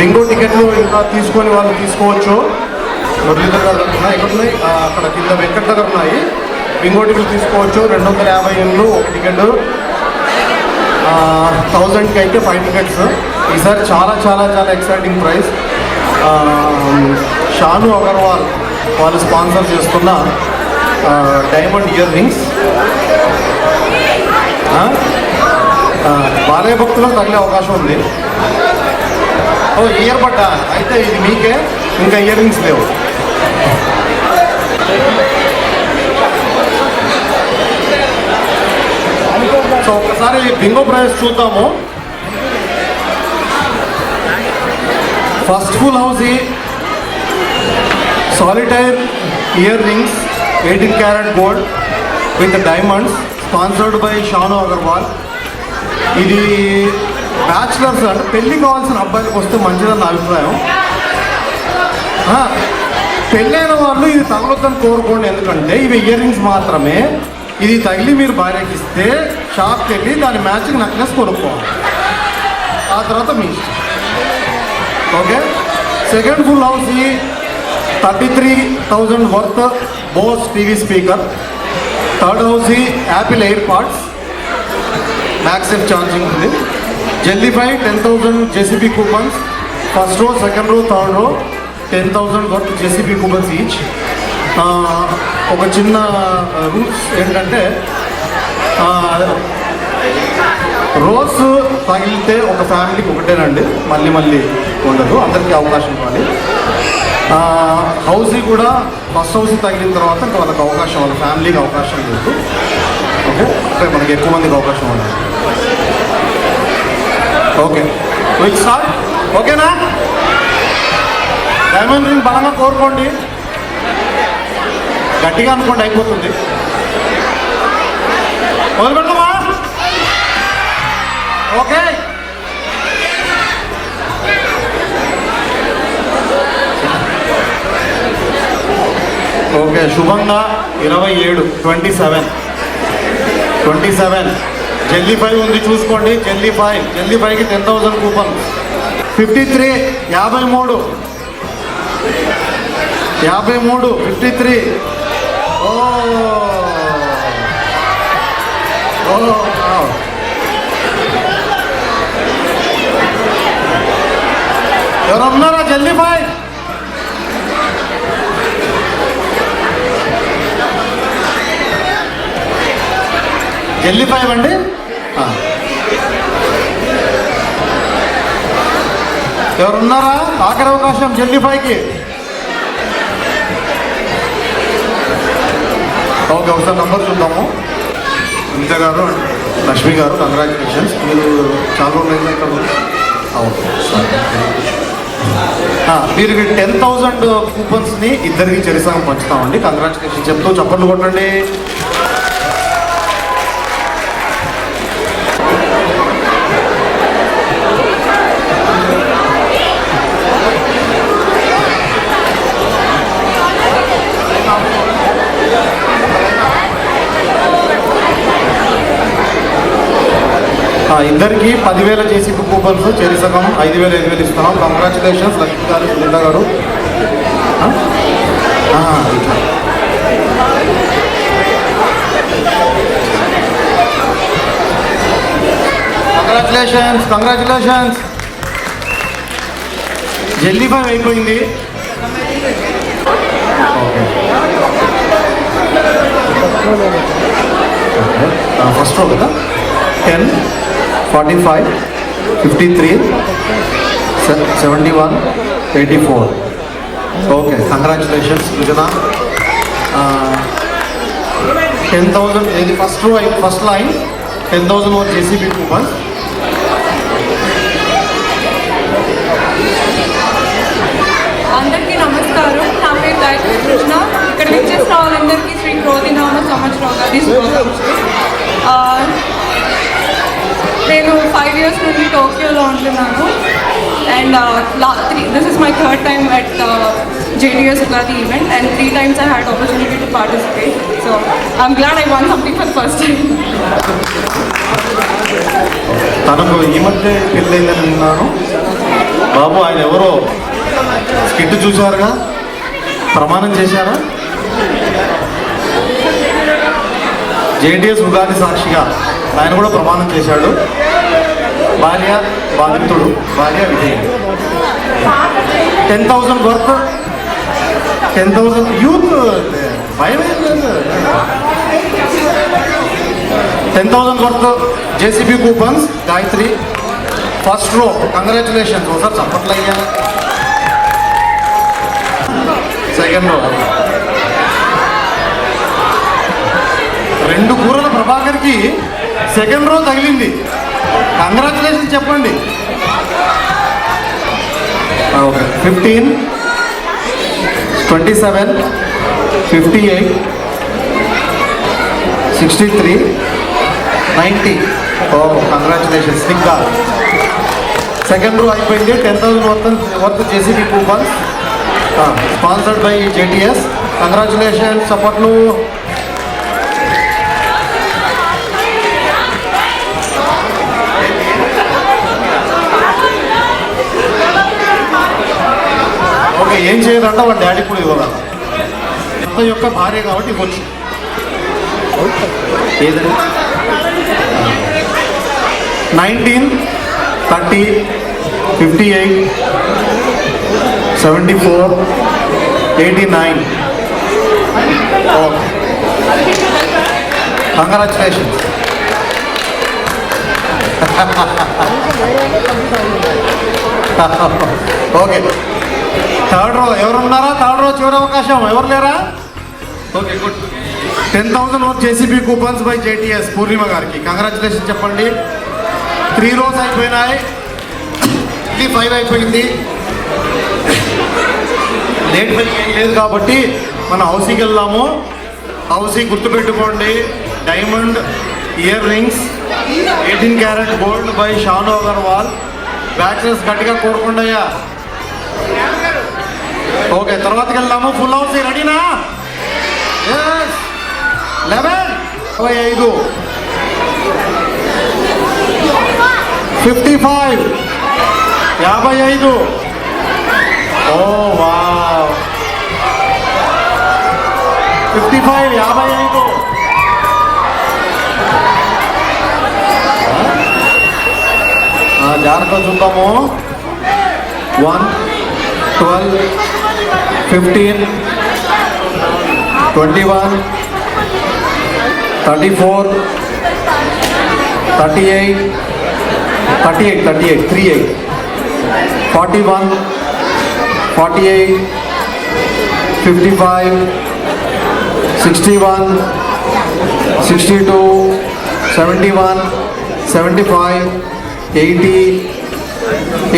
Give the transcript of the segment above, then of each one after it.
Bingo టికెట్లు ఇంకా తీసుకొని వాళ్ళు తీసుకోవచ్చు. మురళీధర్ గారు ఇక్కడ ఉన్నాయి, అక్కడ కింద వెంకట దగ్గర ఉన్నాయి. బింగో టికెట్లు తీసుకోవచ్చు. 250 ఏళ్ళు ఒక టికెట్, 1000కి అయితే 5 టికెట్స్. ఈసారి చాలా చాలా చాలా ఎక్సైటింగ్ ప్రైస్. షాను అగర్వాల్ వాళ్ళు స్పాన్సర్ చేస్తున్న డైమండ్ ఇయర్ రింగ్స్ బాలయ్య భక్తులకు తగిలే అవకాశం ఉంది. ఇయర్ బట్ట అయితే ఇది మీకే, ఇంకా ఇయర్ రింగ్స్ లేవు. సో ఒకసారి బింగో ప్రైస్ చూద్దాము. First full house solitaire earrings 18 carat gold with diamonds sponsored by Shanu Agarwal. ఇది బ్యాచులర్స్ అంటే పెళ్ళి కావాల్సిన అబ్బాయిలకు వస్తే మంచిదని నా అభిప్రాయం. పెళ్ళైన వాళ్ళు ఇది తగలొద్దని కోరుకోండి, ఎందుకంటే ఇవి ఇయర్ రింగ్స్ మాత్రమే. ఇది తగిలి మీరు భార్యకి ఇస్తే షాప్కి వెళ్ళి దాని మ్యాచింగ్ నెక్లెస్ కొనుక్కోవాలి, ఆ తర్వాత మీ ఇష్టం. Okay. Second full house 33,000 worth Bose TV speaker. Third house Apple AirPods, మ్యాక్సిఫ్ ఛార్జింగ్ ఉంది. జెల్లీఫై 10,000 JCB coupons. First row, second row, third row 10,000 worth JCB coupons each. ఒక చిన్న రూల్స్ ఏంటంటే రోజ్ తగిలితే ఒక ఫ్యామిలీకి ఒకటేనండి, మళ్ళీ మళ్ళీ ఉండదు, అందరికీ అవకాశం ఇవ్వాలి. హౌస్ కూడా ఫస్ట్ హౌస్ తగిలిన తర్వాత ఇంకా వాళ్ళకి అవకాశం, వాళ్ళ ఫ్యామిలీకి అవకాశం లేదు. ఓకే, అంటే మనకి ఎక్కువ మందికి అవకాశం ఉంది. Okay, will start. ఓకేనా? డైమండ్ రింగ్ బలంగా కోరుకోండి, గట్టిగా అనుకోండి, అయిపోతుంది. మొదలు పెడతామా? ఓకే. ఓకే, శుభంగా 27 జెల్లీఫై ఉంది, చూసుకోండి. జెల్లీఫైకి 10,000 కూపన్. 53 53. ఎవరన్నారా జెల్లీఫై? జెల్లీఫై అండి. ఎవరున్నారా? ఆఖరి అవకాశం జెల్లీఫైకి. ఓకే, ఒకసారి నంబర్ చూద్దాము. అనిత గారు, లక్ష్మి గారు, కంగ్రాచులేషన్స్. మీరు చాలా రోజులు ఇక్కడ. అవును, మీరు 10,000 కూపన్స్ని ఇద్దరికి చెరిసంగా పంచుతామండి. కంగ్రాచులేషన్స్ చెప్తూ చప్పట్లు కొట్టండి. ఇద్దరికి 10,000 చేసి కూపన్స్, చెరిసగం 5,000 ఇస్తున్నాం. కంగ్రాచులేషన్స్ లక్ష్మి గారు, సునీత గారు. కంగ్రాచులేషన్స్. జెల్లీఫై అయిపోయింది. ఫస్ట్ రో కదా. 10, 45, 53, 71, 84. ఓకే, కంగ్రాచులేషన్స్ సృజన. 10,000 ఇది first line 10,000 worth JCB coupon. అందరికీ నమస్కారం. నా పేరు గాయత్రి కృష్ణ. ఇక్కడ విచ్చేసిన వాళ్ళందరికీ శ్రీ క్రోధినామ సంవత్సరం ఉగాది శుభాకాంక్షలు. నేను 5 years నుండి టోక్యోలో ఉంటున్నాను. And this is my third time at JDS Ugadi event, and 3 times I had opportunity to participate. So I'm glad I won something for the first time. తనకు ఈ మధ్య పెళ్ళైందని విన్నాను. బాబు ఆయన ఎవరో స్కిట్ చూసారుగా, ప్రమాణం చేశారా? జేటీఎస్ ఉగాది సాక్షిగా ఆయన కూడా ప్రమాణం చేశాడు. భార్య బాధితుడు, భార్య విధేయుడు. 10,000 వర్త్, 10,000 యూత్ భయం ఏం లేదు. 10,000 worth JCB coupons. Gayatri first row, congratulations. ఒకసారి చప్పట్లయ్యా. సెకండ్ రో 2 కూరల ప్రభాకర్కి సెకండ్ రో తగిలింది. కంగ్రాచులేషన్స్ చెప్పండి. ఓకే, 15, 27, 58, 63, 90. Oh congratulations. ఇంకా సెకండ్ రో అయిపోయింది. 10,000 worth JCB coupons sponsored by JTS. Congratulations. సపోర్ట్లు. ఓకే, ఏం చేయదంట వాళ్ళ డాడీ కూడా ఇవ్వాలి. భర్త యొక్క భార్య కాబట్టి ఇవ్వచ్చు. ఏదండి 19, 30, 58, 74, 89. Okay, congratulations. Okay, third row ఎవరున్నారా? Third row చివరి అవకాశం. ఎవరు లేరా? Okay, good. 10,000 worth JCB coupons by JTS Purnima గారికి కంగ్రాచులేషన్ చెప్పండి. 3 రోస్ అయిపోయినాయి. ఇది 5 అయిపోయింది. లేట్ ఏం లేదు కాబట్టి మనం హౌసింగ్కి వెళ్దాము. హౌసింగ్ గుర్తుపెట్టుకోండి. Diamond earrings 18 carat gold by Shanu Agarwal. Batches గట్టిగా కోరుకుండయ్యా. ఓకే, తర్వాతకి వెళ్దాము. ఫుల్ హౌస్ రెడీనా? 11, 25, 55, 55. ఓ వావ్, 55, 55. జాగ్రత్త చూద్దాము. 1, 12, 15, 21, 34, 38, 38, 38, 41, 48, 55, 61, 62, 71, 75, 80,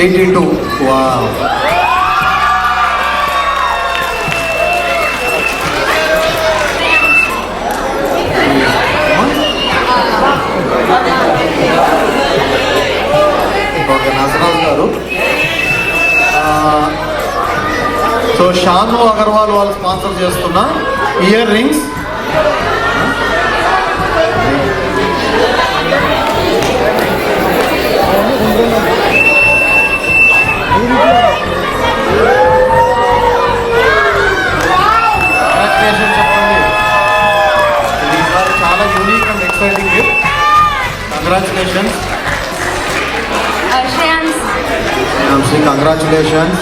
82. Wow. ఓకే, నసరాజ్ గారు. సో షాను అగర్వాల్ వాళ్ళు స్పాన్సర్ చేస్తున్న ఇయర్ రింగ్స్. చెప్పండి. ఇది చాలా unique and exciting gift. Congratulations. Congratulations.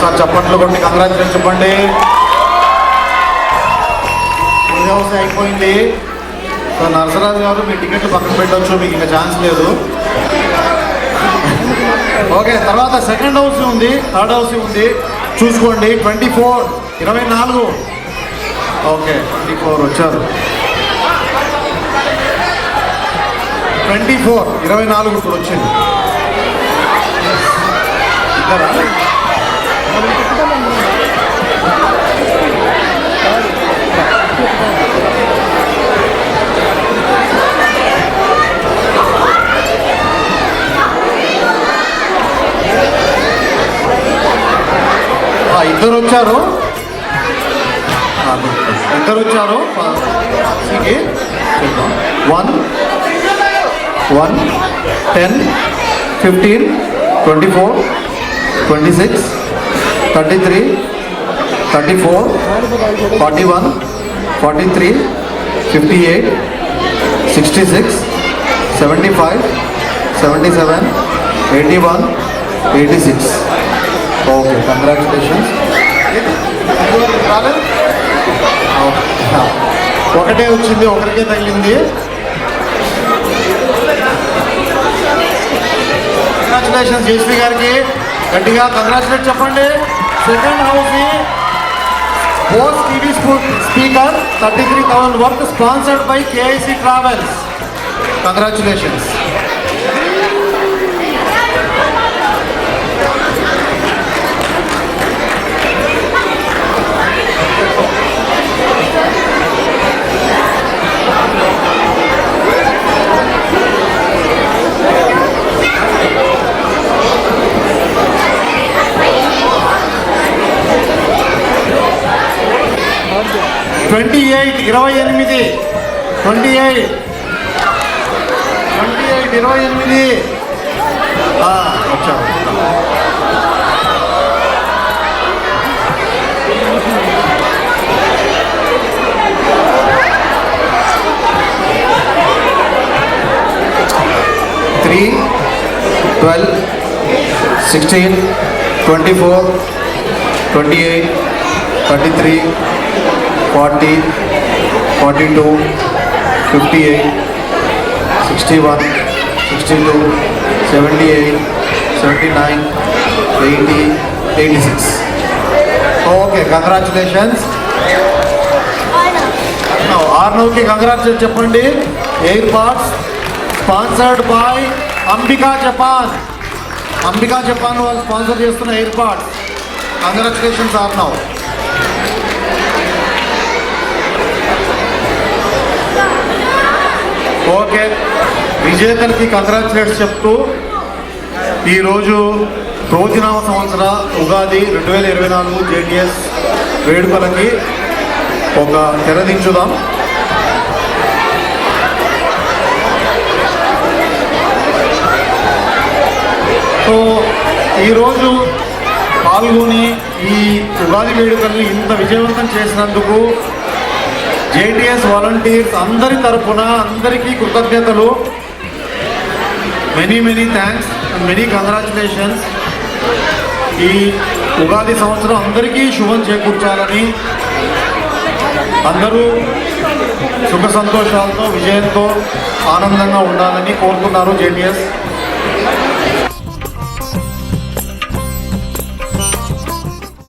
Sir చప్పట్లు కొట్టి కంగ్రాచులేషన్ చెప్పండి. ఫుల్ హౌస్ అయిపోయింది. సో నరసరాజు గారు మీ టికెట్లు పక్కన పెట్టవచ్చు, మీకు ఇంకా ఛాన్స్ లేదు. ఓకే, తర్వాత సెకండ్ హౌస్ ఉంది, థర్డ్ హౌస్ ఉంది, చూసుకోండి. 24, 24. ఓకే, 24 వచ్చారు. 24, 24 ఇప్పుడు వచ్చింది. ఇద్దరా? ఇద్దరు వచ్చారు. ఇద్దరు వచ్చారు సికి 1 1 10 15 24 26 33 34 41 43 58 66 75 77 81 86. Okay, congratulations. ఒకటే వచ్చింది, ఒకరికే తగిలింది. కంగ్రాచులేషన్స్ జేసీ గారికి, గట్టిగా కంగ్రాచులేట్ చెప్పండి. Second house Bose TV speaker 33,000 worth, sponsored by KIC travels. Congratulations. Twenty eight 28 వచ్చారు. త్రీ 12 16 24 28 33 40 42 58 61 62 78 79 80 86. Okay, congratulations. ఆర్నవ్కి కంగ్రాచులేట్ చెప్పండి. AirPods sponsored by Ambika Japan. Ambika Japan వాళ్ళు స్పాన్సర్ చేస్తున్న AirPods. Congratulations Arnav. Okay, విజేతలకి కంగ్రాచులేట్స్ చెప్తూ ఈరోజు రోజునామ సంవత్సర ఉగాది 2024 జేటీఎస్ వేడుకలకి ఒక తెరదించుదాం. సో ఈరోజు పాల్గొని ఈ ఉగాది వేడుకల్ని ఇంత విజయవంతం చేసినందుకు జేటీఎస్ వాలంటీర్స్ అందరి తరఫున అందరికీ కృతజ్ఞతలు. Many thanks and many congratulations. ఈ ఉగాది సంవత్సరం అందరికీ శుభం చేకూర్చాలని, అందరూ సుఖ సంతోషాలతో విజయంతో ఆనందంగా ఉండాలని కోరుతున్నారు జేటీఎస్.